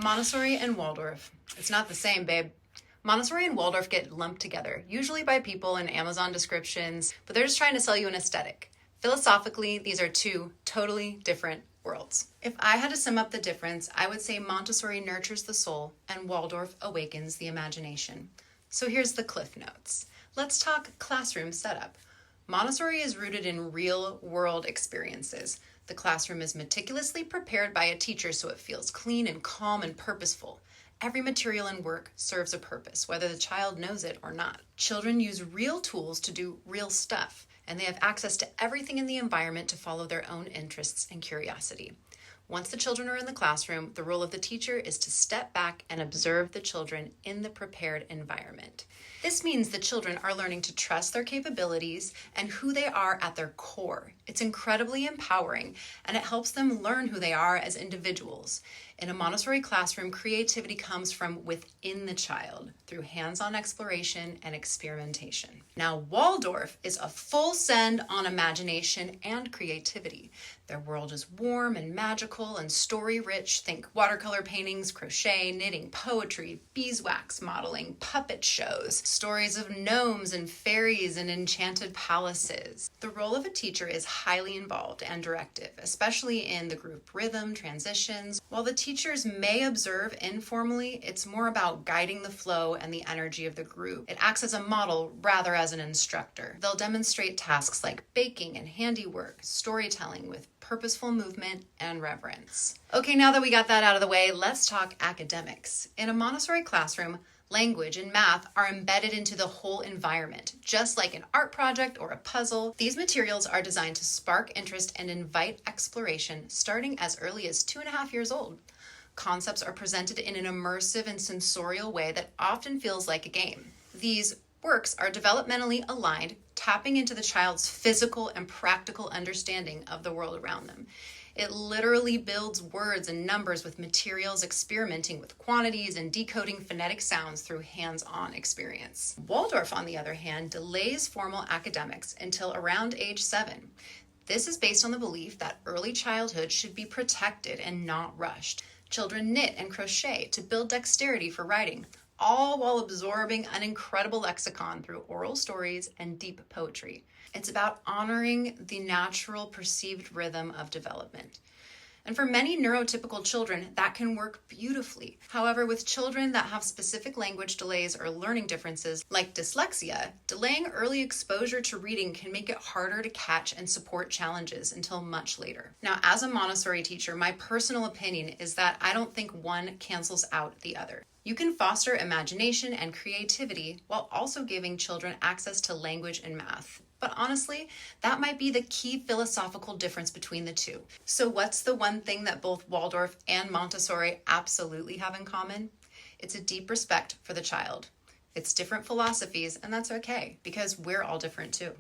Montessori and Waldorf. It's not the same, babe. Montessori and Waldorf get lumped together, usually by people in Amazon descriptions, but they're just trying to sell you an aesthetic. Philosophically, these are two totally different worlds. If I had to sum up the difference, I would say Montessori nurtures the soul and Waldorf awakens the imagination. So here's the Cliff Notes. Let's talk classroom setup. Montessori is rooted in real-world experiences. The classroom is meticulously prepared by a teacher so it feels clean and calm and purposeful. Every material and work serves a purpose, whether the child knows it or not. Children use real tools to do real stuff, and they have access to everything in the environment to follow their own interests and curiosity. Once the children are in the classroom, the role of the teacher is to step back and observe the children in the prepared environment. This means the children are learning to trust their capabilities and who they are at their core. It's incredibly empowering, and it helps them learn who they are as individuals. In a Montessori classroom, creativity comes from within the child through hands-on exploration and experimentation. Now, Waldorf is a full send on imagination and creativity. Their world is warm and magical and story-rich. Think watercolor paintings, crochet, knitting, poetry, beeswax modeling, puppet shows, stories of gnomes and fairies and enchanted palaces. The role of a teacher is highly involved and directive, especially in the group rhythm, transitions. While the teachers may observe informally, it's more about guiding the flow and the energy of the group. It acts as a model rather as an instructor. They'll demonstrate tasks like baking and handiwork, storytelling with purposeful movement and reverence. Okay, now that we got that out of the way, let's talk academics. In a Montessori classroom, language and math are embedded into the whole environment, just like an art project or a puzzle. These materials are designed to spark interest and invite exploration starting as early as 2.5 years old. Concepts are presented in an immersive and sensorial way that often feels like a game. These works are developmentally aligned, tapping into the child's physical and practical understanding of the world around them. It literally builds words and numbers with materials, experimenting with quantities and decoding phonetic sounds through hands-on experience. Waldorf, on the other hand, delays formal academics until around age 7. This is based on the belief that early childhood should be protected and not rushed. Children knit and crochet to build dexterity for writing, all while absorbing an incredible lexicon through oral stories and deep poetry. It's about honoring the natural perceived rhythm of development. And for many neurotypical children, that can work beautifully. However, with children that have specific language delays or learning differences, like dyslexia, delaying early exposure to reading can make it harder to catch and support challenges until much later. Now, as a Montessori teacher, my personal opinion is that I don't think one cancels out the other. You can foster imagination and creativity while also giving children access to language and math. But honestly, that might be the key philosophical difference between the two. So what's the one thing that both Waldorf and Montessori absolutely have in common? It's a deep respect for the child. It's different philosophies, and that's okay, because we're all different too.